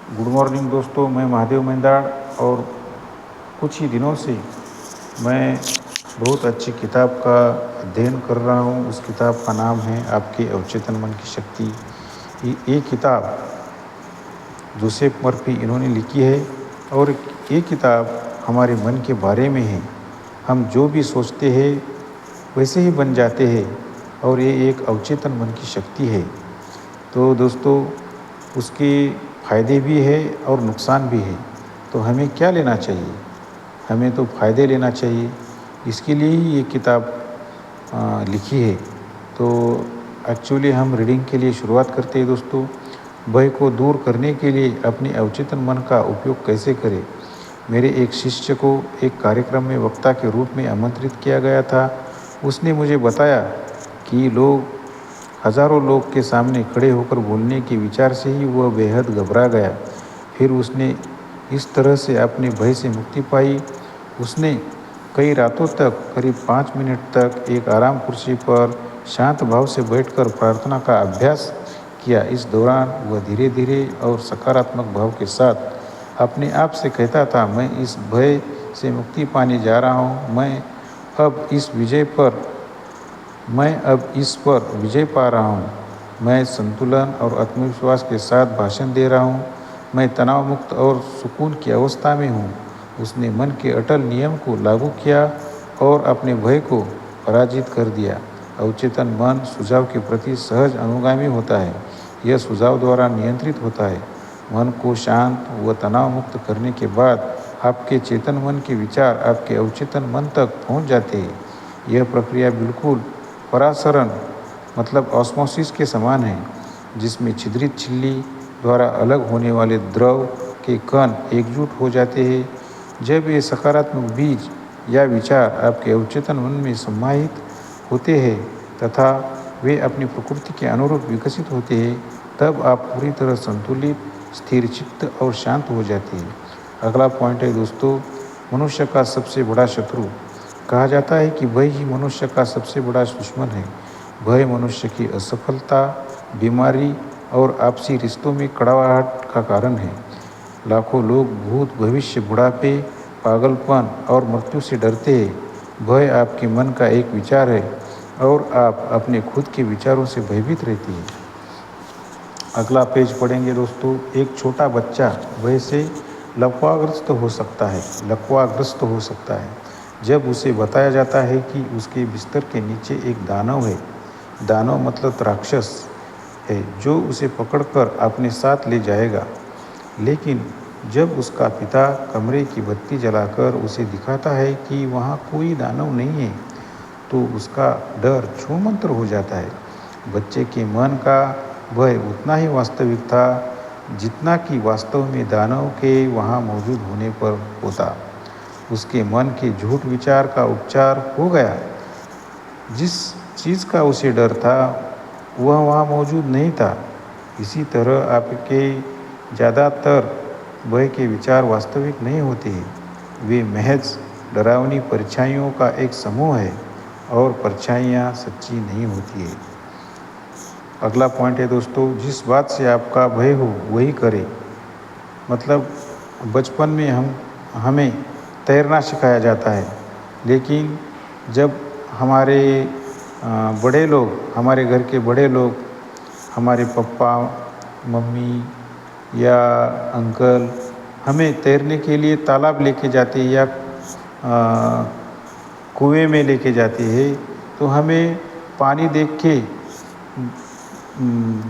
Good morning दोस्तों, मैं महादेव मेंदाड़ और कुछ ही दिनों से मैं बहुत अच्छी किताब का अध्ययन कर रहा हूँ। उस किताब का नाम है आपके अवचेतन मन की शक्ति। ये किताब जोसेफ मर्फी इन्होंने लिखी है और ये किताब हमारे मन के बारे में है। हम जो भी सोचते हैं वैसे ही बन जाते हैं और ये एक अवचेतन मन की शक्ति है। तो दोस्तों, उसके फ़ायदे भी है और नुकसान भी है। तो हमें क्या लेना चाहिए? हमें तो फ़ायदे लेना चाहिए। इसके लिए ही ये किताब लिखी है। तो एक्चुअली हम रीडिंग के लिए शुरुआत करते हैं दोस्तों। भय को दूर करने के लिए अपने अवचेतन मन का उपयोग कैसे करें? मेरे एक शिष्य को एक कार्यक्रम में वक्ता के रूप में आमंत्रित किया गया था। उसने मुझे बताया कि हजारों लोग के सामने खड़े होकर बोलने के विचार से ही वह बेहद घबरा गया। फिर उसने इस तरह से अपने भय से मुक्ति पाई। उसने कई रातों तक करीब 5 मिनट तक एक आराम कुर्सी पर शांत भाव से बैठकर प्रार्थना का अभ्यास किया। इस दौरान वह धीरे धीरे और सकारात्मक भाव के साथ अपने आप से कहता था, मैं इस भय से मुक्ति पाने जा रहा हूँ। मैं अब इस पर विजय पा रहा हूँ। मैं संतुलन और आत्मविश्वास के साथ भाषण दे रहा हूँ। मैं तनाव मुक्त और सुकून की अवस्था में हूँ। उसने मन के अटल नियम को लागू किया और अपने भय को पराजित कर दिया। अवचेतन मन सुझाव के प्रति सहज अनुगामी होता है। यह सुझाव द्वारा नियंत्रित होता है। मन को शांत व तनाव मुक्त करने के बाद आपके चेतन मन के विचार आपके अवचेतन मन तक पहुँच जाते हैं। यह प्रक्रिया बिल्कुल परासरण मतलब ऑस्मोसिस के समान है, जिसमें छिद्रित झिल्ली द्वारा अलग होने वाले द्रव के कण एकजुट हो जाते हैं। जब ये सकारात्मक बीज या विचार आपके अवचेतन मन में समाहित होते हैं तथा वे अपनी प्रकृति के अनुरूप विकसित होते हैं, तब आप पूरी तरह संतुलित, स्थिर चित्त और शांत हो जाते हैं। अगला पॉइंट है दोस्तों, मनुष्य का सबसे बड़ा शत्रु। कहा जाता है कि भय ही मनुष्य का सबसे बड़ा दुश्मन है। भय मनुष्य की असफलता, बीमारी और आपसी रिश्तों में कड़वाहट का कारण है। लाखों लोग भूत, भविष्य, बुढ़ापे, पागलपन और मृत्यु से डरते हैं। भय आपके मन का एक विचार है और आप अपने खुद के विचारों से भयभीत रहती हैं। अगला पेज पढ़ेंगे दोस्तों। एक छोटा बच्चा भय से लकवाग्रस्त हो सकता है जब उसे बताया जाता है कि उसके बिस्तर के नीचे एक दानव है। दानव मतलब राक्षस है जो उसे पकड़कर अपने साथ ले जाएगा। लेकिन जब उसका पिता कमरे की बत्ती जलाकर उसे दिखाता है कि वहाँ कोई दानव नहीं है, तो उसका डर छूमंतर हो जाता है। बच्चे के मन का भय उतना ही वास्तविक था जितना कि वास्तव में दानव के वहाँ मौजूद होने पर होता। उसके मन के झूठ विचार का उपचार हो गया। जिस चीज़ का उसे डर था वह वहाँ मौजूद नहीं था। इसी तरह आपके ज़्यादातर भय के विचार वास्तविक नहीं होते हैं। वे महज डरावनी परछाइयों का एक समूह है और परछाइयाँ सच्ची नहीं होती है। अगला पॉइंट है दोस्तों, जिस बात से आपका भय हो वही करें। मतलब बचपन में हमें तैरना सिखाया जाता है, लेकिन जब हमारे हमारे घर के बड़े लोग, हमारे पापा, मम्मी या अंकल हमें तैरने के लिए तालाब लेके जाते या कुएं में लेके जाते हैं, तो हमें पानी देख के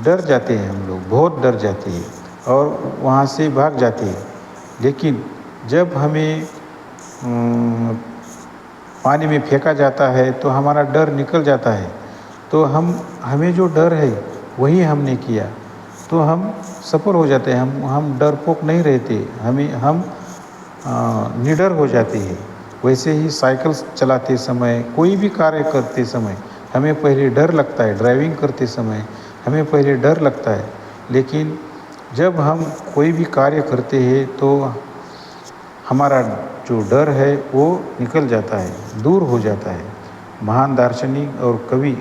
डर जाते हैं। हम लोग बहुत डर जाते हैं और वहाँ से भाग जाते हैं। लेकिन जब हमें पानी में फेंका जाता है तो हमारा डर निकल जाता है। तो हमें जो डर है वही हमने किया, तो हम सफल हो जाते हैं। हम डरपोक नहीं रहते, हम निडर हो जाते हैं। वैसे ही साइकिल चलाते समय, कोई भी कार्य करते समय हमें पहले डर लगता है। ड्राइविंग करते समय हमें पहले डर लगता है, लेकिन जब हम कोई भी कार्य करते हैं तो हमारा जो डर है वो निकल जाता है, दूर हो जाता है। महान दार्शनिक और कवि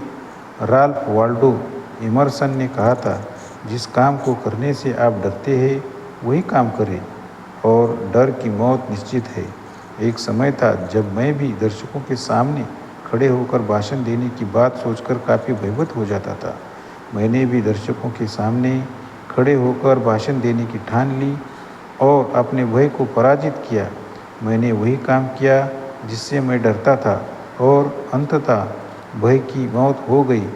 राल्फ वाल्डो इमर्सन ने कहा था, जिस काम को करने से आप डरते हैं वही काम करे और डर की मौत निश्चित है। एक समय था जब मैं भी दर्शकों के सामने खड़े होकर भाषण देने की बात सोचकर काफ़ी भयभीत हो जाता था। मैंने भी दर्शकों के सामने खड़े होकर भाषण देने की ठान ली और अपने भय को पराजित किया। मैंने वही काम किया जिससे मैं डरता था और अंततः भय की मौत हो गई।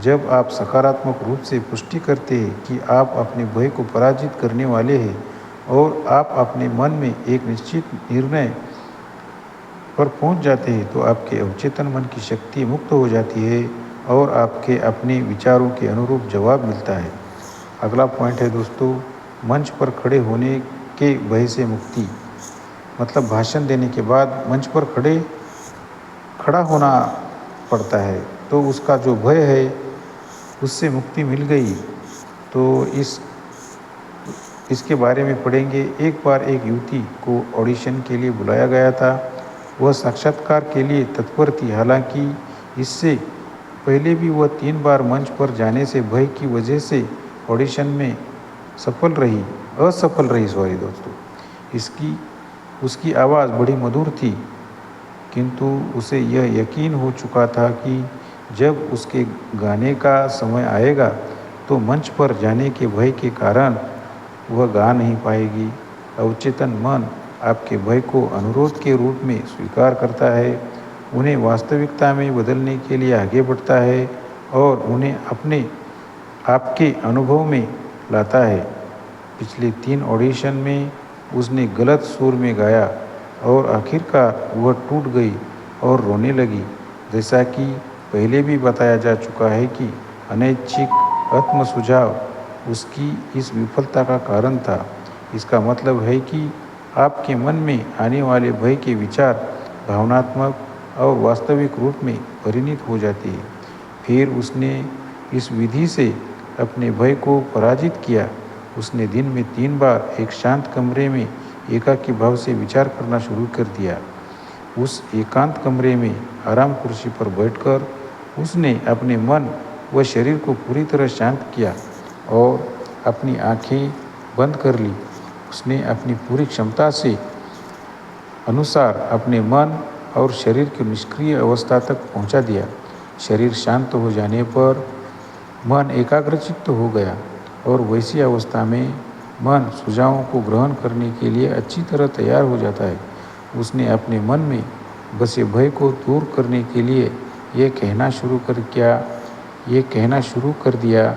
जब आप सकारात्मक रूप से पुष्टि करते हैं कि आप अपने भय को पराजित करने वाले हैं और आप अपने मन में एक निश्चित निर्णय पर पहुंच जाते हैं, तो आपके अवचेतन मन की शक्ति मुक्त हो जाती है और आपके अपने विचारों के अनुरूप जवाब मिलता है। अगला पॉइंट है दोस्तों, मंच पर खड़े होने के भय से मुक्ति। मतलब भाषण देने के बाद मंच पर खड़ा होना पड़ता है, तो उसका जो भय है उससे मुक्ति मिल गई। तो इसके बारे में पढ़ेंगे। एक बार एक युवती को ऑडिशन के लिए बुलाया गया था। वह साक्षात्कार के लिए तत्पर थी। हालांकि इससे पहले भी वह 3 बार मंच पर जाने से भय की वजह से ऑडिशन में असफल रही दोस्तों। उसकी आवाज़ बड़ी मधुर थी, किंतु उसे यह यकीन हो चुका था कि जब उसके गाने का समय आएगा तो मंच पर जाने के भय के कारण वह गा नहीं पाएगी। अवचेतन मन आपके भय को अनुरोध के रूप में स्वीकार करता है, उन्हें वास्तविकता में बदलने के लिए आगे बढ़ता है और उन्हें आपके अनुभव में लाता है। पिछले 3 ऑडिशन में उसने गलत सुर में गाया और आखिरकार वह टूट गई और रोने लगी। जैसा कि पहले भी बताया जा चुका है कि अनैच्छिक आत्मसुझाव उसकी इस विफलता का कारण था। इसका मतलब है कि आपके मन में आने वाले भय के विचार भावनात्मक और वास्तविक रूप में परिणत हो जाते हैं। फिर उसने इस विधि से अपने भय को पराजित किया। उसने दिन में 3 बार एक शांत कमरे में एकाकी भाव से विचार करना शुरू कर दिया। उस एकांत कमरे में आराम कुर्सी पर बैठकर उसने अपने मन व शरीर को पूरी तरह शांत किया और अपनी आंखें बंद कर ली। उसने अपनी पूरी क्षमता से अनुसार अपने मन और शरीर की निष्क्रिय अवस्था तक पहुंचा दिया। शरीर शांत हो जाने पर मन एकाग्रचित्त हो गया और वैसी अवस्था में मन सुझावों को ग्रहण करने के लिए अच्छी तरह तैयार हो जाता है। उसने अपने मन में बसे भय को दूर करने के लिए ये कहना शुरू कर दिया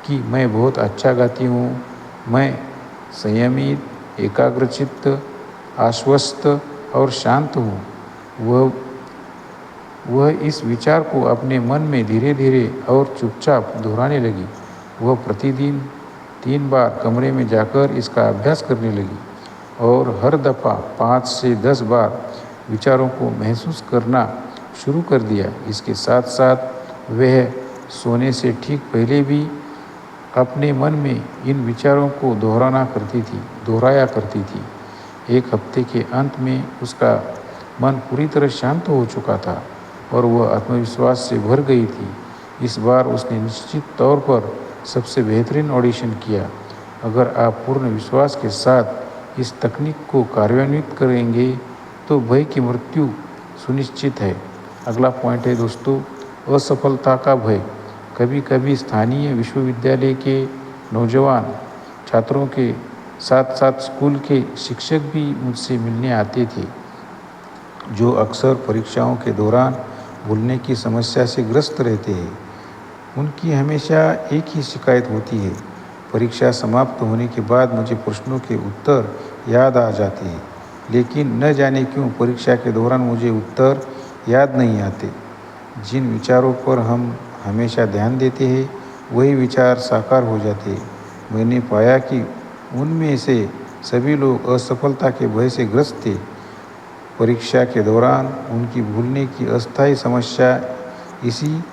कि मैं बहुत अच्छा गाती हूँ, मैं संयमित, एकाग्रचित्त, आश्वस्त और शांत हूँ। वह इस विचार को अपने मन में धीरे धीरे और चुपचाप दोहराने लगी। वह प्रतिदिन 3 बार कमरे में जाकर इसका अभ्यास करने लगी और हर दफ़ा 5 से 10 बार विचारों को महसूस करना शुरू कर दिया। इसके साथ साथ वह सोने से ठीक पहले भी अपने मन में इन विचारों को दोहराया करती थी। एक हफ्ते के अंत में उसका मन पूरी तरह शांत हो चुका था और वह आत्मविश्वास से भर गई थी। इस बार उसने निश्चित तौर पर सबसे बेहतरीन ऑडिशन किया। अगर आप पूर्ण विश्वास के साथ इस तकनीक को कार्यान्वित करेंगे तो भय की मृत्यु सुनिश्चित है। अगला पॉइंट है दोस्तों, असफलता का भय। कभी कभी स्थानीय विश्वविद्यालय के नौजवान छात्रों के साथ साथ स्कूल के शिक्षक भी मुझसे मिलने आते थे, जो अक्सर परीक्षाओं के दौरान भूलने की समस्या से ग्रस्त रहते हैं। उनकी हमेशा एक ही शिकायत होती है, परीक्षा समाप्त होने के बाद मुझे प्रश्नों के उत्तर याद आ जाते हैं, लेकिन न जाने क्यों परीक्षा के दौरान मुझे उत्तर याद नहीं आते। जिन विचारों पर हम हमेशा ध्यान देते हैं वही विचार साकार हो जाते हैं। मैंने पाया कि उनमें से सभी लोग असफलता के भय से ग्रस्त थे। परीक्षा के दौरान उनकी भूलने की अस्थायी समस्या इसी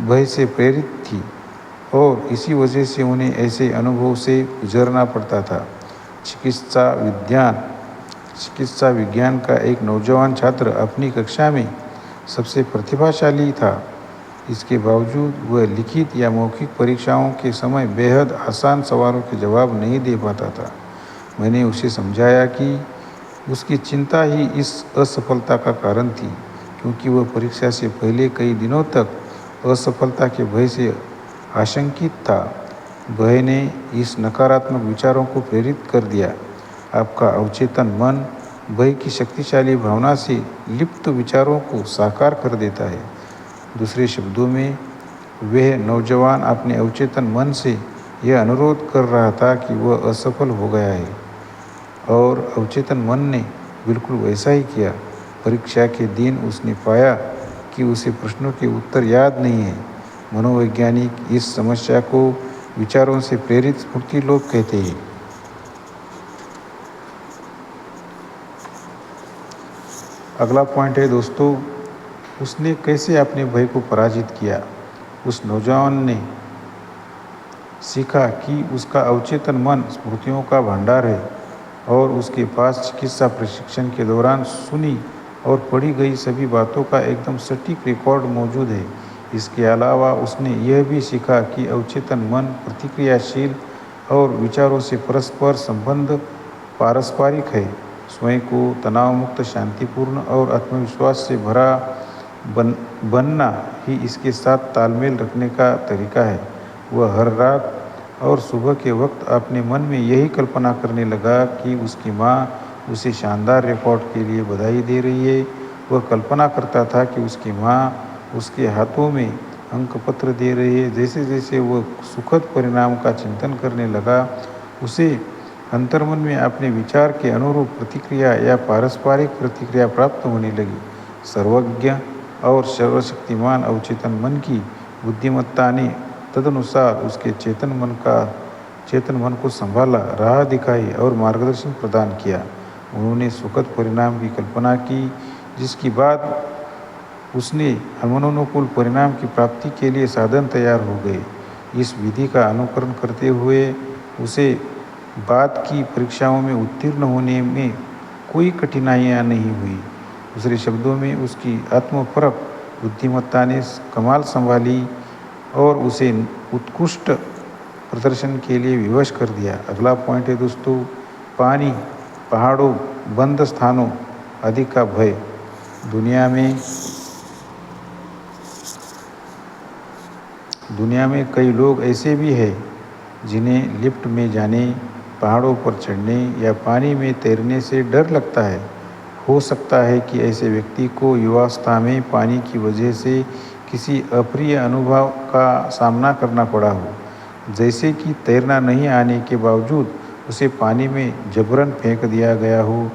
भय से प्रेरित थी और इसी वजह से उन्हें ऐसे अनुभव से गुजरना पड़ता था। चिकित्सा विज्ञान का एक नौजवान छात्र अपनी कक्षा में सबसे प्रतिभाशाली था। इसके बावजूद वह लिखित या मौखिक परीक्षाओं के समय बेहद आसान सवालों के जवाब नहीं दे पाता था। मैंने उसे समझाया कि उसकी चिंता ही इस असफलता का कारण थी, क्योंकि वह परीक्षा से पहले कई दिनों तक असफलता के भय से आशंकित था। भय ने इस नकारात्मक विचारों को प्रेरित कर दिया। आपका अवचेतन मन भय की शक्तिशाली भावना से लिप्त विचारों को साकार कर देता है। दूसरे शब्दों में, वह नौजवान अपने अवचेतन मन से यह अनुरोध कर रहा था कि वह असफल हो गया है, और अवचेतन मन ने बिल्कुल वैसा ही किया। परीक्षा के दिन उसने पाया कि उसे प्रश्नों के उत्तर याद नहीं है। मनोवैज्ञानिक इस समस्या को विचारों से प्रेरित स्मृति लोप कहते हैं। अगला पॉइंट है दोस्तों, उसने कैसे अपने भय को पराजित किया। उस नौजवान ने सीखा कि उसका अवचेतन मन स्मृतियों का भंडार है, और उसके पास चिकित्सा प्रशिक्षण के दौरान सुनी और पढ़ी गई सभी बातों का एकदम सटीक रिकॉर्ड मौजूद है। इसके अलावा उसने यह भी सीखा कि अवचेतन मन प्रतिक्रियाशील और विचारों से परस्पर संबंध पारस्परिक है। स्वयं को तनाव मुक्त, शांतिपूर्ण और आत्मविश्वास से भरा बनना ही इसके साथ तालमेल रखने का तरीका है। वह हर रात और सुबह के वक्त अपने मन में यही कल्पना करने लगा कि उसकी माँ उसे शानदार रिकॉर्ड के लिए बधाई दे रही है। वह कल्पना करता था कि उसकी माँ उसके हाथों में अंक पत्र दे रही है। जैसे जैसे वह सुखद परिणाम का चिंतन करने लगा, उसे अंतर्मन में अपने विचार के अनुरूप प्रतिक्रिया या पारस्परिक प्रतिक्रिया प्राप्त होने लगी। सर्वज्ञ और सर्वशक्तिमान अवचेतन मन की बुद्धिमत्ता ने तदनुसार उसके चेतन मन को संभाला, राह दिखाई और मार्गदर्शन प्रदान किया। उन्होंने सुखद परिणाम की कल्पना की, जिसके बाद उसने मनोनुकूल परिणाम की प्राप्ति के लिए साधन तैयार हो गए। इस विधि का अनुकरण करते हुए उसे बाद की परीक्षाओं में उत्तीर्ण होने में कोई कठिनाइयाँ नहीं हुई। दूसरे शब्दों में, उसकी आत्मपरक बुद्धिमत्ता ने कमाल संभाली और उसे उत्कृष्ट प्रदर्शन के लिए विवश कर दिया। अगला पॉइंट है दोस्तों, पानी, पहाड़ों, बंद स्थानों आदि का भय। दुनिया में कई लोग ऐसे भी हैं जिन्हें लिफ्ट में जाने, पहाड़ों पर चढ़ने या पानी में तैरने से डर लगता है। हो सकता है कि ऐसे व्यक्ति को युवावस्था में पानी की वजह से किसी अप्रिय अनुभव का सामना करना पड़ा हो, जैसे कि तैरना नहीं आने के बावजूद उसे पानी में जबरन फेंक दिया गया हो।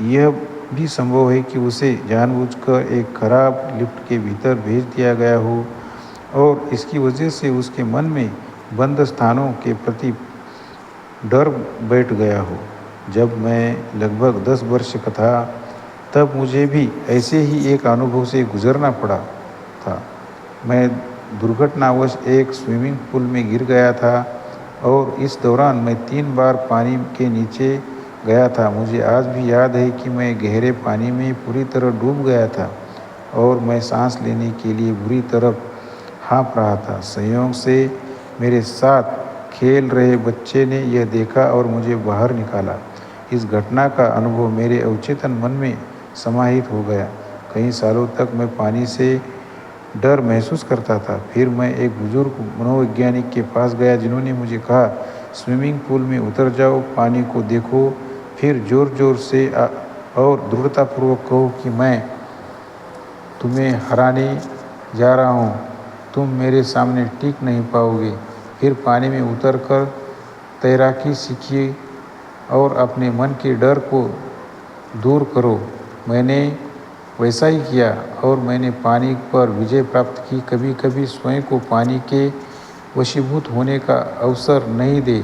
यह भी संभव है कि उसे जानबूझकर एक खराब लिफ्ट के भीतर भेज दिया गया हो और इसकी वजह से उसके मन में बंद स्थानों के प्रति डर बैठ गया हो। जब मैं लगभग 10 वर्ष का था, तब मुझे भी ऐसे ही एक अनुभव से गुजरना पड़ा था। मैं दुर्घटनावश एक स्विमिंग पूल में गिर गया था और इस दौरान मैं 3 बार पानी के नीचे गया था। मुझे आज भी याद है कि मैं गहरे पानी में पूरी तरह डूब गया था और मैं सांस लेने के लिए बुरी तरह हाँफ रहा था। संयोग से मेरे साथ खेल रहे बच्चे ने यह देखा और मुझे बाहर निकाला। इस घटना का अनुभव मेरे अवचेतन मन में समाहित हो गया। कई सालों तक मैं पानी से डर महसूस करता था। फिर मैं एक बुजुर्ग मनोवैज्ञानिक के पास गया, जिन्होंने मुझे कहा, स्विमिंग पूल में उतर जाओ, पानी को देखो, फिर जोर जोर से और दृढ़तापूर्वक कहो कि मैं तुम्हें हराने जा रहा हूँ, तुम मेरे सामने टिक नहीं पाओगे। फिर पानी में उतरकर तैराकी सीखिए और अपने मन के डर को दूर करो। मैंने वैसा ही किया और मैंने पानी पर विजय प्राप्त की। कभी कभी स्वयं को पानी के वशीभूत होने का अवसर नहीं दे।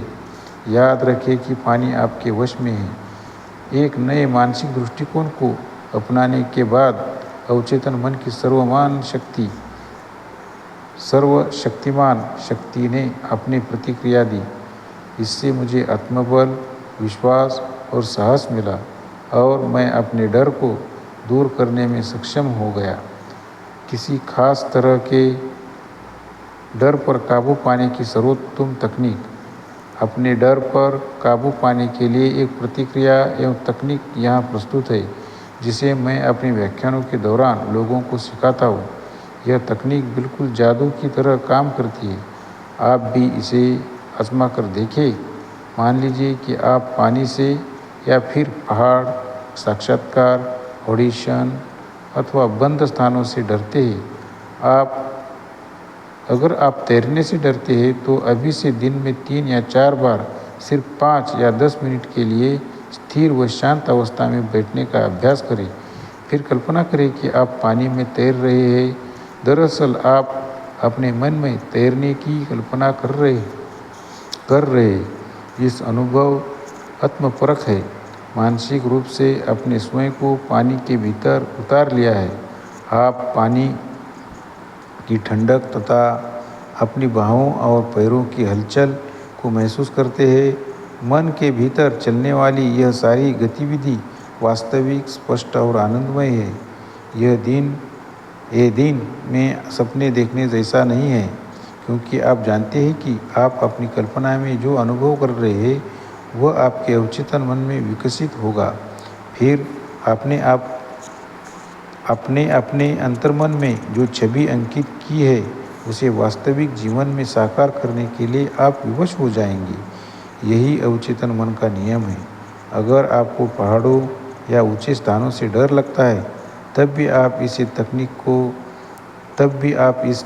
याद रखें कि पानी आपके वश में है। एक नए मानसिक दृष्टिकोण को अपनाने के बाद अवचेतन मन की सर्वशक्तिमान शक्ति ने अपनी प्रतिक्रिया दी। इससे मुझे आत्मबल, विश्वास और साहस मिला और मैं अपने डर को दूर करने में सक्षम हो गया। किसी खास तरह के डर पर काबू पाने की सर्वोत्तम तकनीक। अपने डर पर काबू पाने के लिए एक प्रतिक्रिया एवं तकनीक यहाँ प्रस्तुत है, जिसे मैं अपने व्याख्यानों के दौरान लोगों को सिखाता हूँ। यह तकनीक बिल्कुल जादू की तरह काम करती है। आप भी इसे आजमा कर देखें। मान लीजिए कि आप पानी से या फिर पहाड़, साक्षात्कार, ऑडिशन अथवा बंद स्थानों से डरते हैं। अगर आप तैरने से डरते हैं तो अभी से दिन में 3 या 4 बार सिर्फ 5 या 10 मिनट के लिए स्थिर व शांत अवस्था में बैठने का अभ्यास करें। फिर कल्पना करें कि आप पानी में तैर रहे हैं। दरअसल आप अपने मन में तैरने की कल्पना कर रहे हैं। इस अनुभव आत्मपरख है। मानसिक रूप से अपने स्वयं को पानी के भीतर उतार लिया है। आप पानी की ठंडक तथा अपनी बाहों और पैरों की हलचल को महसूस करते हैं। मन के भीतर चलने वाली यह सारी गतिविधि वास्तविक, स्पष्ट और आनंदमय है। ये दिन में सपने देखने जैसा नहीं है, क्योंकि आप जानते हैं कि आप अपनी कल्पना में जो अनुभव कर रहे हैं वह आपके अवचेतन मन में विकसित होगा। फिर अपने अंतर्मन में जो छवि अंकित की है उसे वास्तविक जीवन में साकार करने के लिए आप विवश हो जाएंगे। यही अवचेतन मन का नियम है। अगर आपको पहाड़ों या ऊंचे स्थानों से डर लगता है, तब भी आप इस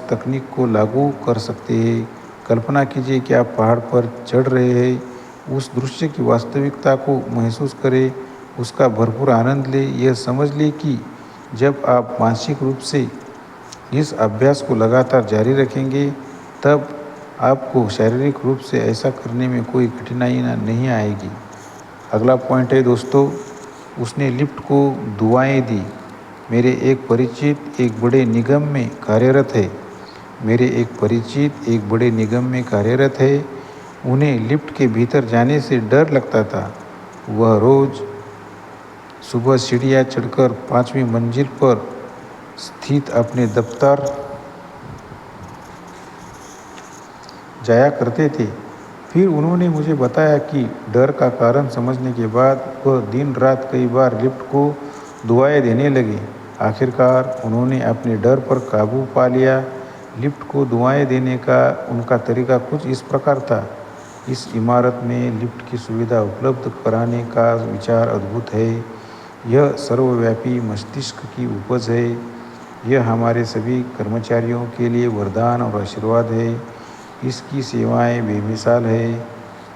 तकनीक को लागू कर सकते हैं। कल्पना कीजिए कि आप पहाड़ पर चढ़ रहे हैं। उस दृश्य की वास्तविकता को महसूस करें, उसका भरपूर आनंद लें। यह समझ लें कि जब आप मानसिक रूप से इस अभ्यास को लगातार जारी रखेंगे, तब आपको शारीरिक रूप से ऐसा करने में कोई कठिनाई नहीं आएगी। अगला पॉइंट है दोस्तों, उसने लिफ्ट को दुआएं दी। मेरे एक परिचित एक बड़े निगम में कार्यरत है। उन्हें लिफ्ट के भीतर जाने से डर लगता था। वह रोज सुबह सीढ़ियाँ चढ़कर 5वीं मंजिल पर स्थित अपने दफ्तर जाया करते थे। फिर उन्होंने मुझे बताया कि डर का कारण समझने के बाद वह दिन रात कई बार लिफ्ट को दुआएं देने लगे। आखिरकार उन्होंने अपने डर पर काबू पा लिया। लिफ्ट को दुआएं देने का उनका तरीका कुछ इस प्रकार था। इस इमारत में लिफ्ट की सुविधा उपलब्ध कराने का विचार अद्भुत है। यह सर्वव्यापी मस्तिष्क की उपज है। यह हमारे सभी कर्मचारियों के लिए वरदान और आशीर्वाद है। इसकी सेवाएं बेमिसाल है।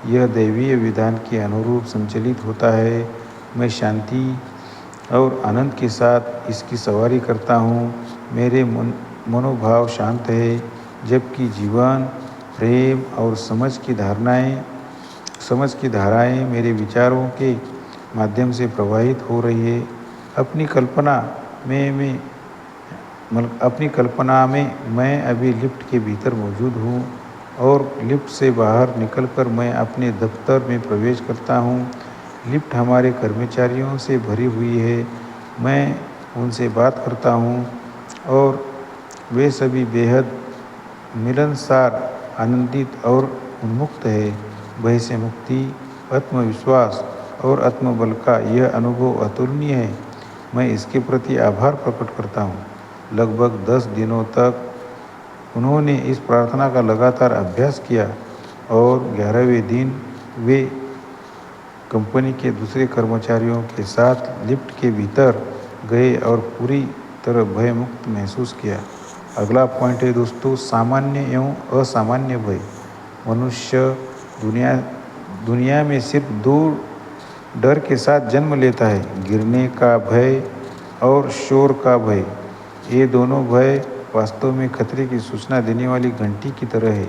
यह दैवीय विधान के अनुरूप संचालित होता है। मैं शांति और आनंद के साथ इसकी सवारी करता हूँ। मेरे मनोभाव शांत है, जबकि जीवन, प्रेम और समझ की धाराएं मेरे विचारों के माध्यम से प्रवाहित हो रही है। अपनी कल्पना में मैं अभी लिफ्ट के भीतर मौजूद हूँ और लिफ्ट से बाहर निकलकर मैं अपने दफ्तर में प्रवेश करता हूँ। लिफ्ट हमारे कर्मचारियों से भरी हुई है। मैं उनसे बात करता हूँ और वे सभी बेहद मिलनसार, आनंदित और उन्मुक्त है। भय से मुक्ति, आत्मविश्वास और आत्मबल का यह अनुभव अतुलनीय है। मैं इसके प्रति आभार प्रकट करता हूँ। लगभग 10 दिनों तक उन्होंने इस प्रार्थना का लगातार अभ्यास किया और 11वें दिन वे कंपनी के दूसरे कर्मचारियों के साथ लिफ्ट के भीतर गए और पूरी तरह भयमुक्त महसूस किया। अगला पॉइंट है दोस्तों, सामान्य एवं असामान्य भय। मनुष्य दुनिया में सिर्फ 2 डर के साथ जन्म लेता है, गिरने का भय और शोर का भय। ये दोनों भय वास्तव में खतरे की सूचना देने वाली घंटी की तरह है,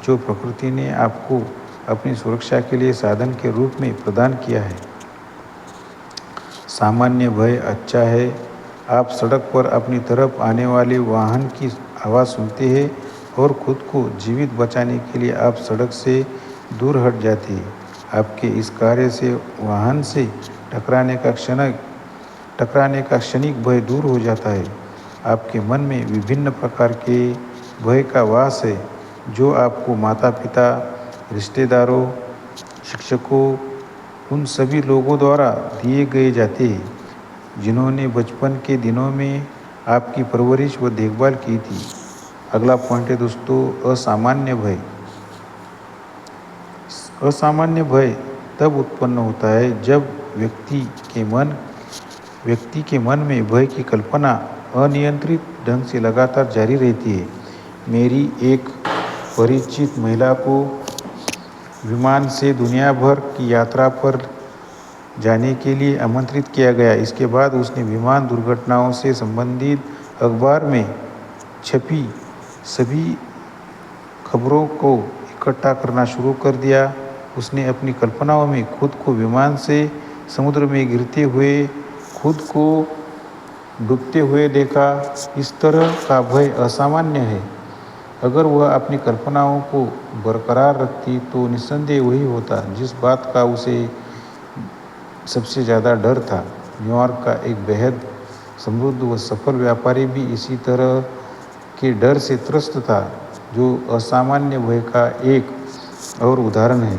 जो प्रकृति ने आपको अपनी सुरक्षा के लिए साधन के रूप में प्रदान किया है। सामान्य भय अच्छा है। आप सड़क पर अपनी तरफ आने वाले वाहन की आवाज़ सुनते हैं और खुद को जीवित बचाने के लिए आप सड़क से दूर हट जाते हैं। आपके इस कार्य से वाहन से टकराने का क्षणिक भय दूर हो जाता है। आपके मन में विभिन्न प्रकार के भय का वास है जो आपको माता पिता, रिश्तेदारों, शिक्षकों, उन सभी लोगों द्वारा दिए गए जाते हैं जिन्होंने बचपन के दिनों में आपकी परवरिश व देखभाल की थी। अगला पॉइंट है दोस्तों, असामान्य भय। असामान्य भय तब उत्पन्न होता है जब व्यक्ति के मन में भय की कल्पना अनियंत्रित ढंग से लगातार जारी रहती है। मेरी एक परिचित महिला को विमान से दुनिया भर की यात्रा पर जाने के लिए आमंत्रित किया गया। इसके बाद उसने विमान दुर्घटनाओं से संबंधित अखबार में छपी सभी खबरों को इकट्ठा करना शुरू कर दिया। उसने अपनी कल्पनाओं में खुद को विमान से समुद्र में गिरते हुए, खुद को डूबते हुए देखा। इस तरह का भय असामान्य है। अगर वह अपनी कल्पनाओं को बरकरार रखती तो निस्संदेह वही होता जिस बात का उसे सबसे ज़्यादा डर था। न्यूयॉर्क का एक बेहद समृद्ध व सफल व्यापारी भी इसी तरह के डर से त्रस्त था, जो असामान्य भय का एक और उदाहरण है।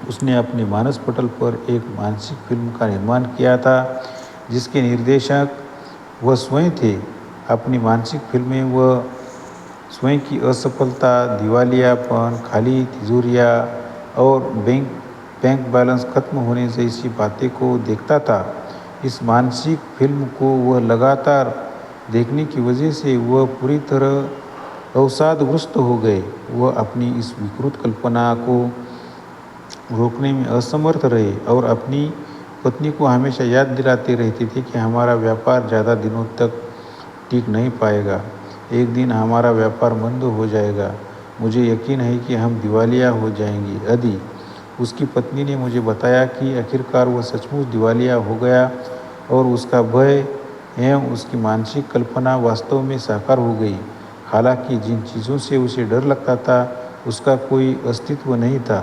उसने अपने मानस पटल पर एक मानसिक फिल्म का निर्माण किया था जिसके निर्देशक वह स्वयं थे। अपनी मानसिक फिल्में वह स्वयं की असफलता, दिवालियापन, खाली तिजोरियाँ और बैंक बैलेंस खत्म होने जैसी बातें को देखता था। इस मानसिक फिल्म को वह लगातार देखने की वजह से वह पूरी तरह अवसादग्रस्त हो गए। वह अपनी इस विकृत कल्पना को रोकने में असमर्थ रहे और अपनी पत्नी को हमेशा याद दिलाते रहते थे कि हमारा व्यापार ज़्यादा दिनों तक टिक नहीं पाएगा। एक दिन हमारा व्यापार मंद हो जाएगा। मुझे यकीन है कि हम दिवालिया हो जाएंगे। यदि उसकी पत्नी ने मुझे बताया कि आखिरकार वह सचमुच दिवालिया हो गया और उसका भय एवं उसकी मानसिक कल्पना वास्तव में साकार हो गई। हालांकि जिन चीज़ों से उसे डर लगता था उसका कोई अस्तित्व नहीं था,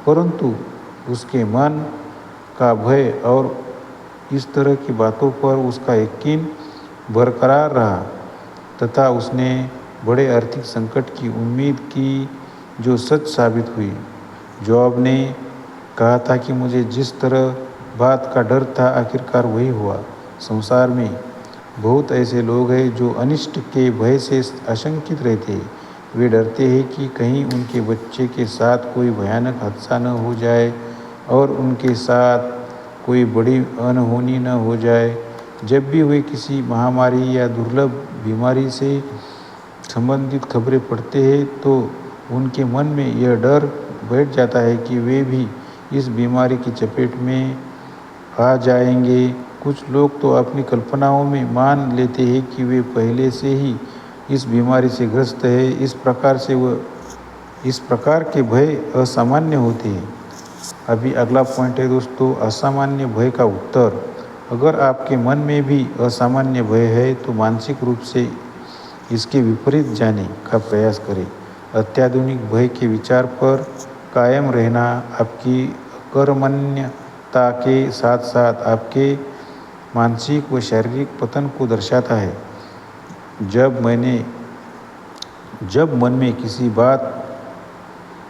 परंतु उसके मन का भय और इस तरह की बातों पर उसका यकीन बरकरार रहा तथा उसने बड़े आर्थिक संकट की उम्मीद की जो सच साबित हुई। जॉब ने कहा था कि मुझे जिस तरह बात का डर था आखिरकार वही हुआ। संसार में बहुत ऐसे लोग हैं जो अनिष्ट के भय से आशंकित रहते हैं। वे डरते हैं कि कहीं उनके बच्चे के साथ कोई भयानक हादसा न हो जाए और उनके साथ कोई बड़ी अनहोनी न हो जाए। जब भी वे किसी महामारी या दुर्लभ बीमारी से संबंधित खबरें पढ़ते हैं तो उनके मन में यह डर बैठ जाता है कि वे भी इस बीमारी की चपेट में आ जाएंगे। कुछ लोग तो अपनी कल्पनाओं में मान लेते हैं कि वे पहले से ही इस बीमारी से ग्रस्त है। इस प्रकार के भय असामान्य होते हैं। अभी अगला पॉइंट है दोस्तों, असामान्य भय का उत्तर। अगर आपके मन में भी असामान्य भय है तो मानसिक रूप से इसके विपरीत जाने का प्रयास करें। अत्याधुनिक भय के विचार पर कायम रहना आपकी अकर्मण्यता के साथ साथ आपके मानसिक व शारीरिक पतन को दर्शाता है। जब मन में किसी बात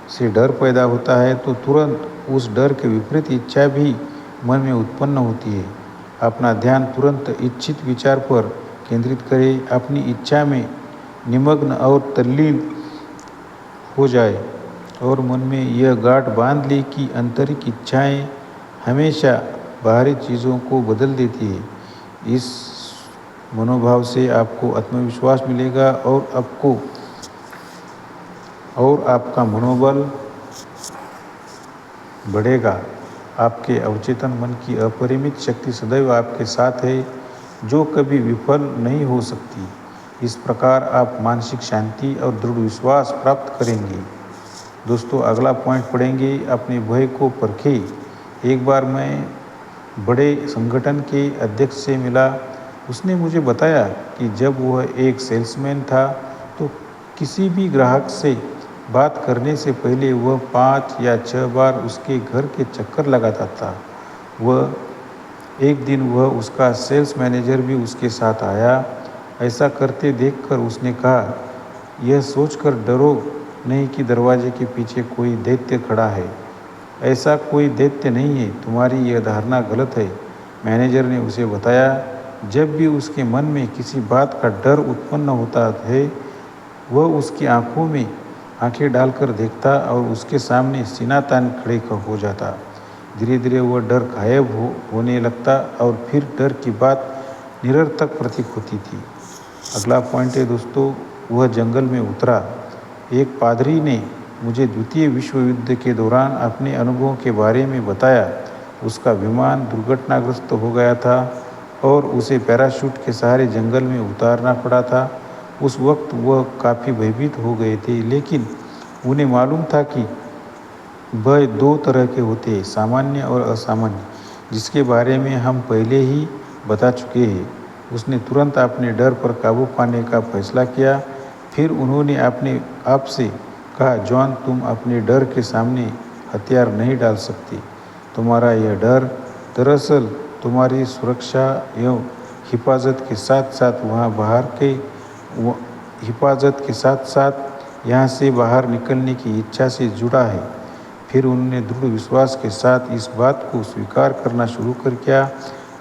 से डर पैदा होता है तो तुरंत उस डर के विपरीत इच्छा भी मन में उत्पन्न होती है। अपना ध्यान तुरंत इच्छित विचार पर केंद्रित करें। अपनी इच्छा में निमग्न और तल्लीन हो जाए और मन में यह गांठ बांध ले कि आंतरिक इच्छाएं हमेशा बाहरी चीज़ों को बदल देती है। इस मनोभाव से आपको आत्मविश्वास मिलेगा और आपका मनोबल बढ़ेगा। आपके अवचेतन मन की अपरिमित शक्ति सदैव आपके साथ है जो कभी विफल नहीं हो सकती। इस प्रकार आप मानसिक शांति और दृढ़ विश्वास प्राप्त करेंगे। दोस्तों अगला पॉइंट पढ़ेंगे, अपने भय को परखें। एक बार मैं बड़े संगठन के अध्यक्ष से मिला। उसने मुझे बताया कि जब वह एक सेल्समैन था तो किसी भी ग्राहक से बात करने से पहले वह 5 या 6 बार उसके घर के चक्कर लगाता था। एक दिन उसका सेल्स मैनेजर भी उसके साथ आया। ऐसा करते देखकर उसने कहा, यह सोचकर डरो नहीं कि दरवाजे के पीछे कोई दैत्य खड़ा है। ऐसा कोई दैत्य नहीं है, तुम्हारी यह धारणा गलत है। मैनेजर ने उसे बताया, जब भी उसके मन में किसी बात का डर उत्पन्न होता है, वह उसकी आंखों में आंखें डालकर देखता और उसके सामने सीना तान खड़े हो जाता। धीरे धीरे वह डर गायब होने लगता और फिर डर की बात निरर्थक प्रतीत होती थी। अगला पॉइंट है दोस्तों, वह जंगल में उतरा। एक पादरी ने मुझे द्वितीय विश्व युद्ध के दौरान अपने अनुभवों के बारे में बताया। उसका विमान दुर्घटनाग्रस्त हो गया था और उसे पैराशूट के सहारे जंगल में उतारना पड़ा था। उस वक्त वह काफ़ी भयभीत हो गए थे, लेकिन उन्हें मालूम था कि भय दो तरह के होते हैं, सामान्य और असामान्य, जिसके बारे में हम पहले ही बता चुके हैं। उसने तुरंत अपने डर पर काबू पाने का फैसला किया। फिर उन्होंने अपने आप से कहा, जॉन, तुम अपने डर के सामने हथियार नहीं डाल सकते। तुम्हारा यह डर दरअसल तुम्हारी सुरक्षा एवं हिफाजत के साथ साथ यहाँ से बाहर निकलने की इच्छा से जुड़ा है। फिर उन्होंने दृढ़ विश्वास के साथ इस बात को स्वीकार करना शुरू कर किया,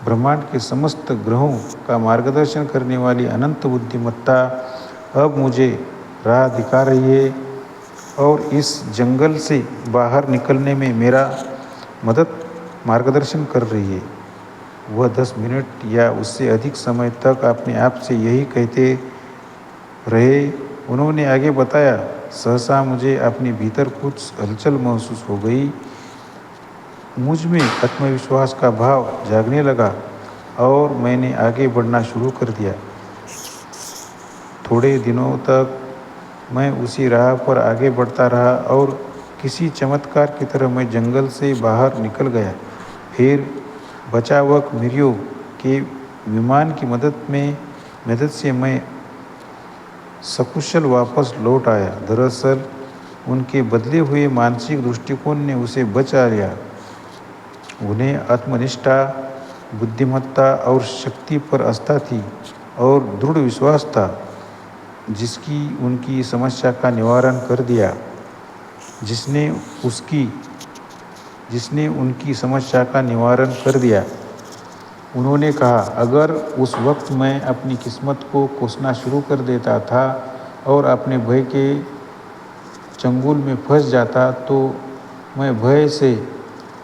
ब्रह्मांड के समस्त ग्रहों का मार्गदर्शन करने वाली अनंत बुद्धिमत्ता अब मुझे राह दिखा रही है और इस जंगल से बाहर निकलने में मेरा मार्गदर्शन कर रही है। वह 10 मिनट या उससे अधिक समय तक अपने आप से यही कहते रहे। उन्होंने आगे बताया, सहसा मुझे अपने भीतर कुछ हलचल महसूस हो गई। मुझ में आत्मविश्वास का भाव जागने लगा और मैंने आगे बढ़ना शुरू कर दिया। थोड़े दिनों तक मैं उसी राह पर आगे बढ़ता रहा और किसी चमत्कार की तरह मैं जंगल से बाहर निकल गया। फिर बचावक मिरियो के विमान की मदद से मैं सकुशल वापस लौट आया। दरअसल उनके बदले हुए मानसिक दृष्टिकोण ने उसे बचा लिया। उन्हें आत्मनिष्ठा, बुद्धिमत्ता और शक्ति पर आस्था थी और दृढ़ विश्वास था, जिसने उनकी समस्या का निवारण कर दिया। उन्होंने कहा, अगर उस वक्त मैं अपनी किस्मत को कोसना शुरू कर देता था और अपने भय के चंगुल में फंस जाता, तो मैं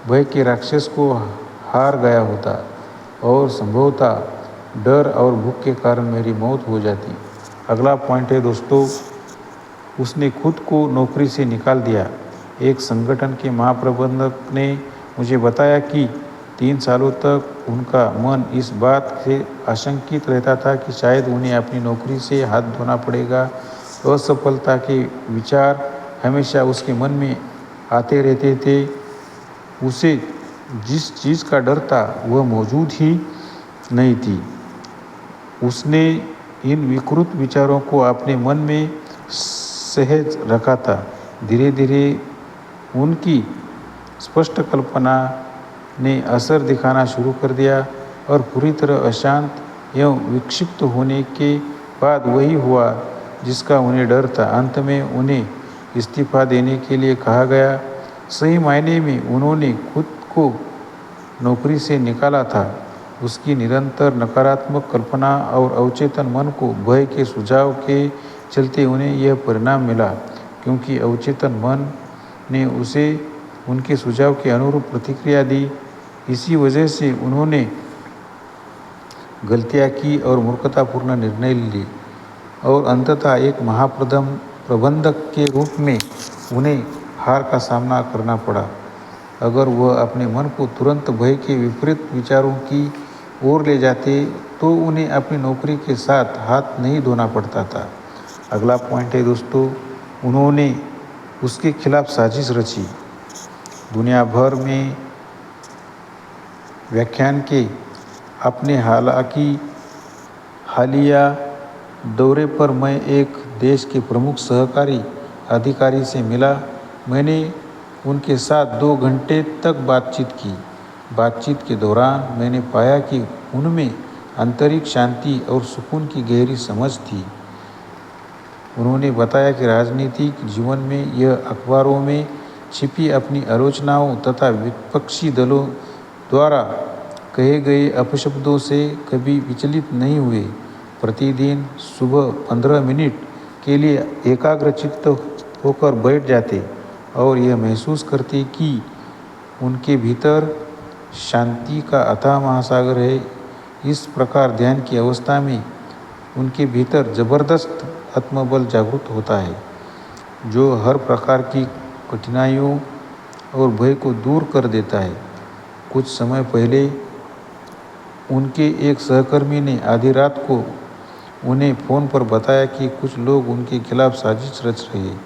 भय के राक्षस को हार गया होता और संभवतः डर और भूख के कारण मेरी मौत हो जाती। अगला पॉइंट है दोस्तों, उसने खुद को नौकरी से निकाल दिया। एक संगठन के महाप्रबंधक ने मुझे बताया कि 3 सालों तक उनका मन इस बात से आशंकित रहता था कि शायद उन्हें अपनी नौकरी से हाथ धोना पड़ेगा। असफलता के विचार हमेशा उसके मन में आते रहते थे। उसे जिस चीज़ का डर था वह मौजूद ही नहीं थी। उसने इन विकृत विचारों को अपने मन में सहज रखा था। धीरे धीरे उनकी स्पष्ट कल्पना ने असर दिखाना शुरू कर दिया और पूरी तरह अशांत एवं विक्षिप्त होने के बाद वही हुआ जिसका उन्हें डर था। अंत में उन्हें इस्तीफा देने के लिए कहा गया। सही मायने में उन्होंने खुद को नौकरी से निकाला था। उसकी निरंतर नकारात्मक कल्पना और अवचेतन मन को भय के सुझाव के चलते उन्हें यह परिणाम मिला, क्योंकि अवचेतन मन ने उसे उनके सुझाव के अनुरूप प्रतिक्रिया दी। इसी वजह से उन्होंने गलतियाँ की और मूर्खतापूर्ण निर्णय लिए और अंततः एक महाप्रबंधक के रूप में उन्हें हार का सामना करना पड़ा। अगर वह अपने मन को तुरंत भय के विपरीत विचारों की ओर ले जाते तो उन्हें अपनी नौकरी के साथ हाथ नहीं धोना पड़ता था। अगला पॉइंट है दोस्तों, उन्होंने उसके खिलाफ साजिश रची। दुनिया भर में व्याख्यान के अपने हालिया दौरे पर मैं एक देश के प्रमुख सहकारी अधिकारी से मिला। मैंने उनके साथ 2 घंटे तक बातचीत की। बातचीत के दौरान मैंने पाया कि उनमें आंतरिक शांति और सुकून की गहरी समझ थी। उन्होंने बताया कि राजनीतिक जीवन में यह अखबारों में छिपी अपनी आलोचनाओं तथा विपक्षी दलों द्वारा कहे गए अपशब्दों से कभी विचलित नहीं हुए। प्रतिदिन सुबह 15 मिनट के लिए एकाग्रचित्त होकर बैठ जाते और यह महसूस करते कि उनके भीतर शांति का अथाह महासागर है। इस प्रकार ध्यान की अवस्था में उनके भीतर जबरदस्त आत्मबल जागृत होता है, जो हर प्रकार की कठिनाइयों और भय को दूर कर देता है। कुछ समय पहले उनके एक सहकर्मी ने आधी रात को उन्हें फ़ोन पर बताया कि कुछ लोग उनके खिलाफ साजिश रच रहे हैं।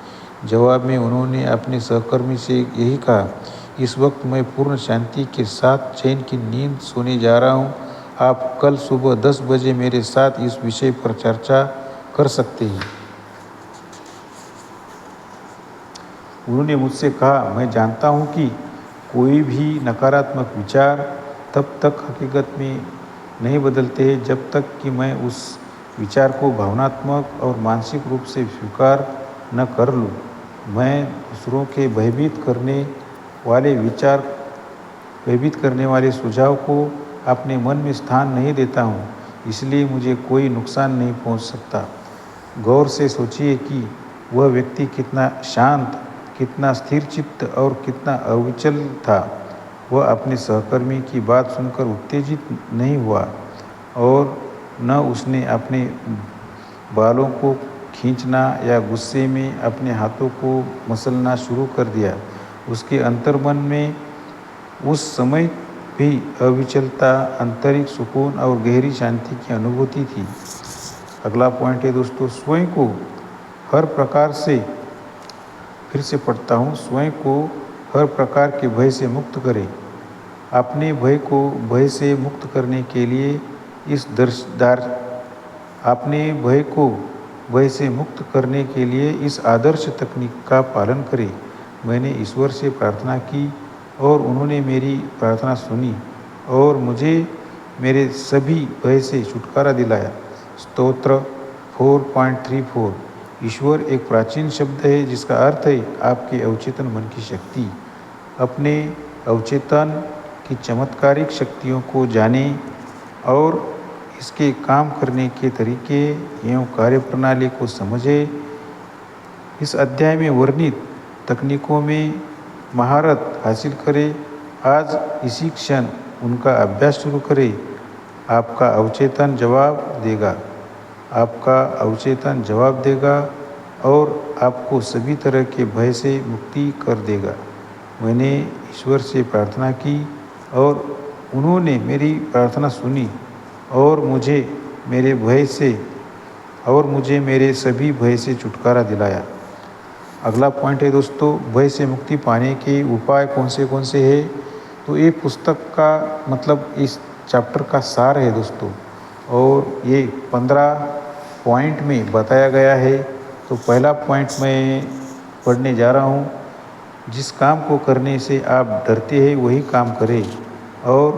जवाब में उन्होंने अपने सहकर्मी से यही कहा, इस वक्त मैं पूर्ण शांति के साथ चैन की नींद सोने जा रहा हूँ। आप कल सुबह 10 बजे मेरे साथ इस विषय पर चर्चा कर सकते हैं। उन्होंने मुझसे कहा, मैं जानता हूँ कि कोई भी नकारात्मक विचार तब तक हकीकत में नहीं बदलते हैं जब तक कि मैं उस विचार को भावनात्मक और मानसिक रूप से स्वीकार न कर लूँ। मैं दूसरों के भयभीत करने वाले सुझाव को अपने मन में स्थान नहीं देता हूँ, इसलिए मुझे कोई नुकसान नहीं पहुँच सकता। गौर से सोचिए कि वह व्यक्ति कितना शांत, कितना स्थिर चित्त और कितना अविचल था। वह अपने सहकर्मी की बात सुनकर उत्तेजित नहीं हुआ और न उसने अपने बालों को खींचना या गुस्से में अपने हाथों को मसलना शुरू कर दिया। उसके अंतर्मन में उस समय भी अविचलता, आंतरिक सुकून और गहरी शांति की अनुभूति थी। अगला पॉइंट है दोस्तों, स्वयं को हर प्रकार से, फिर से पढ़ता हूँ, स्वयं को हर प्रकार के भय से मुक्त करें। अपने भय को भय से मुक्त करने के लिए इस आदर्श तकनीक का पालन करें। मैंने ईश्वर से प्रार्थना की और उन्होंने मेरी प्रार्थना सुनी और मुझे मेरे सभी भय से छुटकारा दिलाया। स्तोत्र 4.34। ईश्वर एक प्राचीन शब्द है जिसका अर्थ है आपके अवचेतन मन की शक्ति। अपने अवचेतन की चमत्कारिक शक्तियों को जानें और इसके काम करने के तरीके एवं कार्यप्रणाली को समझें। इस अध्याय में वर्णित तकनीकों में महारत हासिल करें। आज इसी क्षण उनका अभ्यास शुरू करें। आपका अवचेतन जवाब देगा और आपको सभी तरह के भय से मुक्ति कर देगा। मैंने ईश्वर से प्रार्थना की और उन्होंने मेरी प्रार्थना सुनी और मुझे मेरे सभी भय से छुटकारा दिलाया। अगला पॉइंट है दोस्तों, भय से मुक्ति पाने के उपाय कौन से हैं। तो ये पुस्तक का मतलब इस चैप्टर का सार है दोस्तों, और ये 15 पॉइंट में बताया गया है। तो पहला पॉइंट मैं पढ़ने जा रहा हूँ, जिस काम को करने से आप डरते हैं वही काम करें और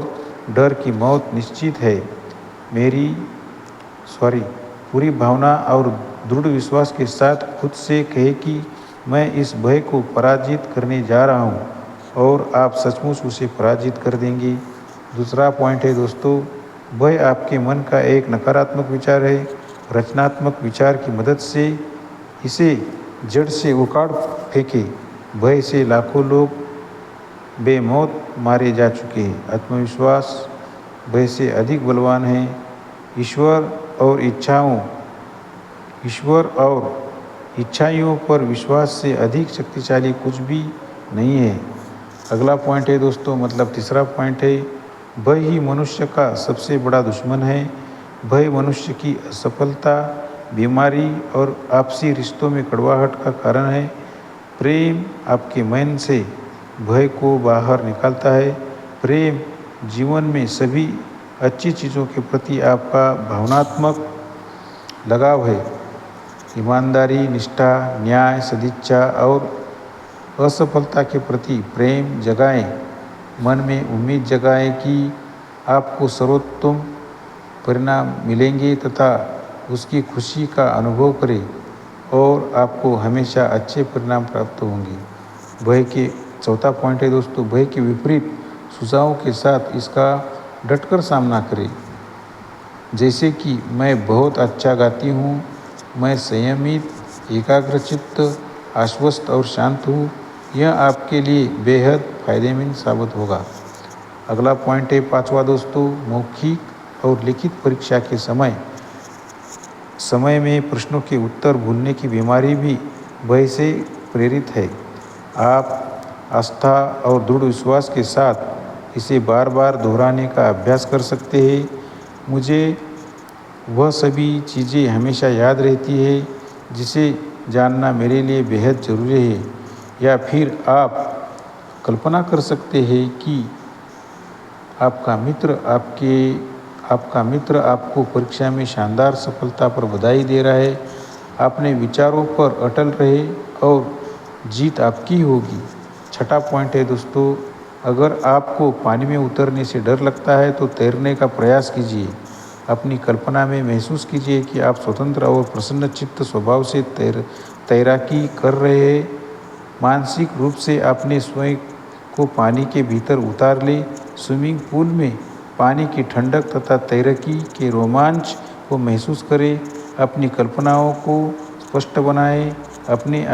डर की मौत निश्चित है। पूरी भावना और दृढ़ विश्वास के साथ खुद से कहे कि मैं इस भय को पराजित करने जा रहा हूँ और आप सचमुच उसे पराजित कर देंगे। दूसरा पॉइंट है दोस्तों, भय आपके मन का एक नकारात्मक विचार है। रचनात्मक विचार की मदद से इसे जड़ से उखाड़ फेंके। भय से लाखों लोग बेमौत मारे जा चुके हैं। आत्मविश्वास भय से अधिक बलवान है। ईश्वर और इच्छाओं पर विश्वास से अधिक शक्तिशाली कुछ भी नहीं है। अगला पॉइंट है दोस्तों, मतलब तीसरा पॉइंट है, भय ही मनुष्य का सबसे बड़ा दुश्मन है। भय मनुष्य की असफलता, बीमारी और आपसी रिश्तों में कड़वाहट का कारण है। प्रेम आपके मन से भय को बाहर निकालता है। प्रेम जीवन में सभी अच्छी चीज़ों के प्रति आपका भावनात्मक लगाव है। ईमानदारी, निष्ठा, न्याय, सदिच्छा और असफलता के प्रति प्रेम जगाएं। मन में उम्मीद जगाएं कि आपको सर्वोत्तम परिणाम मिलेंगे तथा उसकी खुशी का अनुभव करें और आपको हमेशा अच्छे परिणाम प्राप्त होंगे। भय के चौथा पॉइंट है दोस्तों, भय के विपरीत सुझावों के साथ इसका डटकर सामना करें। जैसे कि मैं बहुत अच्छा गाती हूँ, मैं संयमित, एकाग्रचित्त, आश्वस्त और शांत हूँ। यह आपके लिए बेहद फायदेमंद साबित होगा। अगला पॉइंट है पांचवा दोस्तों, मौखिक और लिखित परीक्षा के समय में प्रश्नों के उत्तर भूलने की बीमारी भी भय से प्रेरित है। आप आस्था और दृढ़ विश्वास के साथ इसे बार बार दोहराने का अभ्यास कर सकते हैं। मुझे वह सभी चीज़ें हमेशा याद रहती है जिसे जानना मेरे लिए बेहद ज़रूरी है। या फिर आप कल्पना कर सकते हैं कि आपका मित्र आपको परीक्षा में शानदार सफलता पर बधाई दे रहा है। अपने विचारों पर अटल रहे और जीत आपकी होगी। छठा पॉइंट है दोस्तों, अगर आपको पानी में उतरने से डर लगता है तो तैरने का प्रयास कीजिए। अपनी कल्पना में महसूस कीजिए कि आप स्वतंत्र और प्रसन्नचित्त स्वभाव से तैराकी कर रहे हैं। मानसिक रूप से अपने स्वयं को पानी के भीतर उतार ले। स्विमिंग पूल में पानी की ठंडक तथा तैराकी के रोमांच को महसूस करें। अपनी कल्पनाओं को स्पष्ट बनाएं। अपने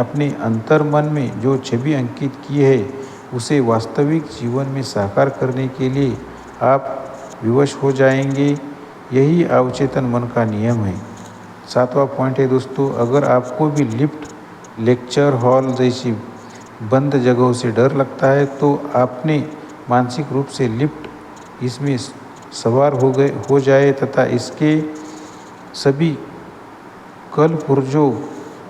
अंतर्मन में जो छवि अंकित की है उसे वास्तविक जीवन में साकार करने के लिए आप विवश हो जाएंगे। यही अवचेतन मन का नियम है। सातवां पॉइंट है दोस्तों, अगर आपको भी लिफ्ट, लेक्चर हॉल जैसी बंद जगहों से डर लगता है तो आपने मानसिक रूप से लिफ्ट इसमें सवार हो जाए तथा इसके सभी कल पुर्जों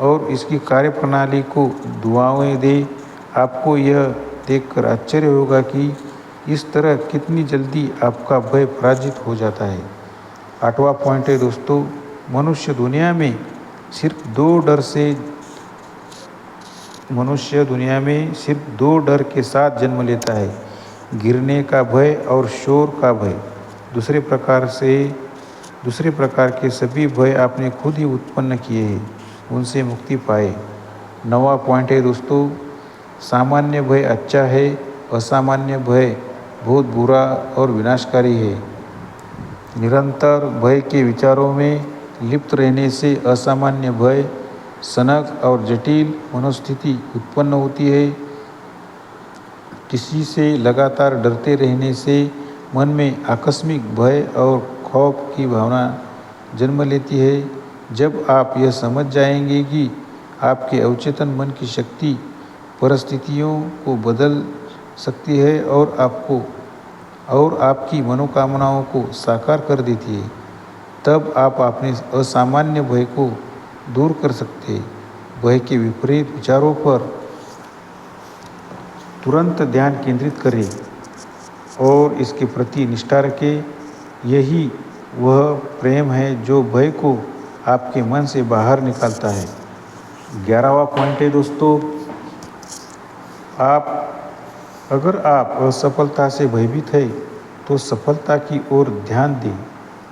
और इसकी कार्यप्रणाली को दुआएं दे। आपको यह देखकर आश्चर्य होगा कि इस तरह कितनी जल्दी आपका भय पराजित हो जाता है। आठवां पॉइंट है दोस्तों, मनुष्य दुनिया में सिर्फ दो डर के साथ जन्म लेता है, गिरने का भय और शोर का भय। दूसरे प्रकार के सभी भय आपने खुद ही उत्पन्न किए हैं, उनसे मुक्ति पाए। नौवां पॉइंट है दोस्तों, सामान्य भय अच्छा है, असामान्य भय बहुत बुरा और विनाशकारी है। निरंतर भय के विचारों में लिप्त रहने से असामान्य भय, सनक और जटिल मनोस्थिति उत्पन्न होती है। किसी से लगातार डरते रहने से मन में आकस्मिक भय और खौफ की भावना जन्म लेती है। जब आप यह समझ जाएंगे कि आपके अवचेतन मन की शक्ति परिस्थितियों को बदल सकती है और आपकी मनोकामनाओं को साकार कर देती है, तब आप अपने असामान्य भय को दूर कर सकते हैं। भय के विपरीत विचारों पर तुरंत ध्यान केंद्रित करें और इसके प्रति निष्ठा रखें। यही वह प्रेम है जो भय को आपके मन से बाहर निकालता है। 11वां पॉइंट है दोस्तों, अगर आप असफलता से भयभीत है तो सफलता की ओर ध्यान दें।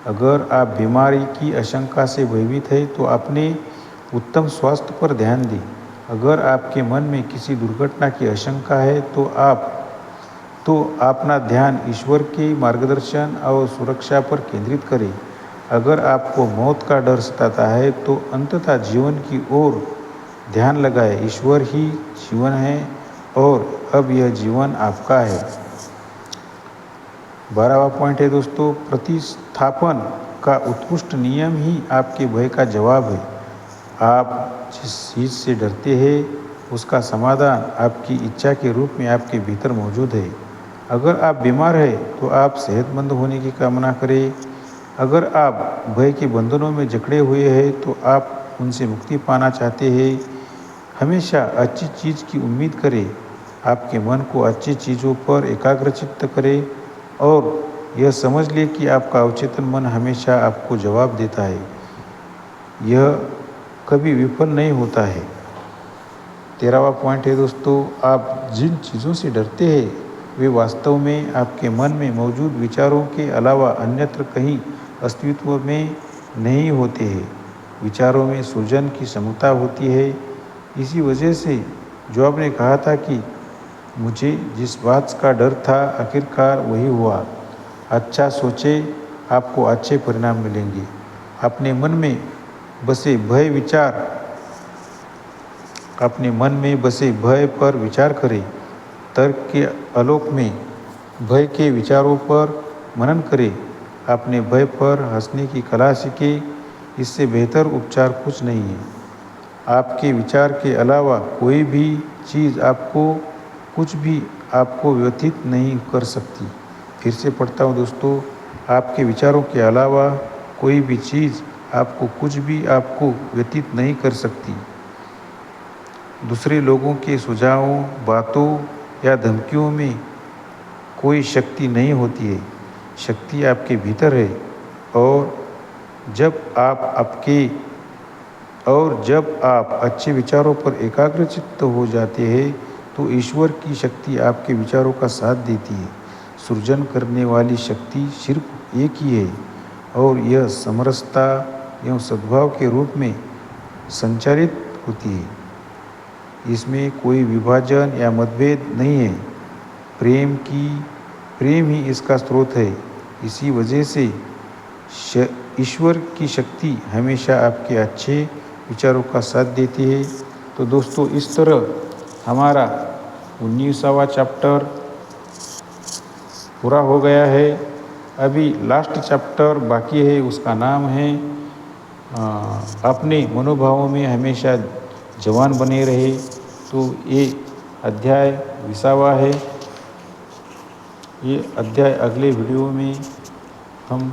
अगर आप बीमारी की आशंका से भयभीत है तो अपने उत्तम स्वास्थ्य पर ध्यान दें। अगर आपके मन में किसी दुर्घटना की आशंका है तो अपना ध्यान ईश्वर के मार्गदर्शन और सुरक्षा पर केंद्रित करें। अगर आपको मौत का डर सताता है तो अंततः जीवन की ओर ध्यान लगाएं। ईश्वर ही जीवन है और अब यह जीवन आपका है। 12वां पॉइंट है दोस्तों, प्रतिस्थापन का उत्कृष्ट नियम ही आपके भय का जवाब है। आप जिस चीज़ से डरते हैं उसका समाधान आपकी इच्छा के रूप में आपके भीतर मौजूद है। अगर आप बीमार हैं तो आप सेहतमंद होने की कामना करें। अगर आप भय के बंधनों में जकड़े हुए हैं तो आप उनसे मुक्ति पाना चाहते हैं। हमेशा अच्छी चीज़ की उम्मीद करें। आपके मन को अच्छी चीज़ों पर एकाग्रचित्त करें और यह समझ लें कि आपका अवचेतन मन हमेशा आपको जवाब देता है। यह कभी विफल नहीं होता है। 13वां पॉइंट है दोस्तों, आप जिन चीज़ों से डरते हैं वे वास्तव में आपके मन में मौजूद विचारों के अलावा अन्यत्र कहीं अस्तित्व में नहीं होते हैं। विचारों में सृजन की क्षमता होती है। इसी वजह से जो आपने कहा था कि मुझे जिस बात का डर था आखिरकार वही हुआ। अच्छा सोचे, आपको अच्छे परिणाम मिलेंगे। अपने मन में बसे भय पर विचार करें। तर्क के आलोक में भय के विचारों पर मनन करें। अपने भय पर हंसने की कला सीखें। इससे बेहतर उपचार कुछ नहीं है। आपके विचार के अलावा कोई भी चीज़ आपको व्यथित नहीं कर सकती। फिर से पढ़ता हूँ दोस्तों, आपके विचारों के अलावा कोई भी चीज़ आपको व्यथित नहीं कर सकती। दूसरे लोगों के सुझावों, बातों या धमकियों में कोई शक्ति नहीं होती है। शक्ति आपके भीतर है। और जब आप अच्छे विचारों पर एकाग्रचित्त हो जाते हैं तो ईश्वर की शक्ति आपके विचारों का साथ देती है। सृजन करने वाली शक्ति सिर्फ एक ही है और यह समरसता एवं सद्भाव के रूप में संचालित होती है। इसमें कोई विभाजन या मतभेद नहीं है। प्रेम ही इसका स्रोत है। इसी वजह से ईश्वर की शक्ति हमेशा आपके अच्छे विचारों का साथ देती है। तो दोस्तों, इस तरह हमारा 19वां चैप्टर पूरा हो गया है। अभी लास्ट चैप्टर बाकी है, उसका नाम है अपने मनोभावों में हमेशा जवान बने रहे। तो ये अध्याय 20वां है। ये अध्याय अगले वीडियो में हम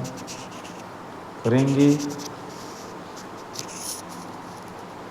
करेंगे।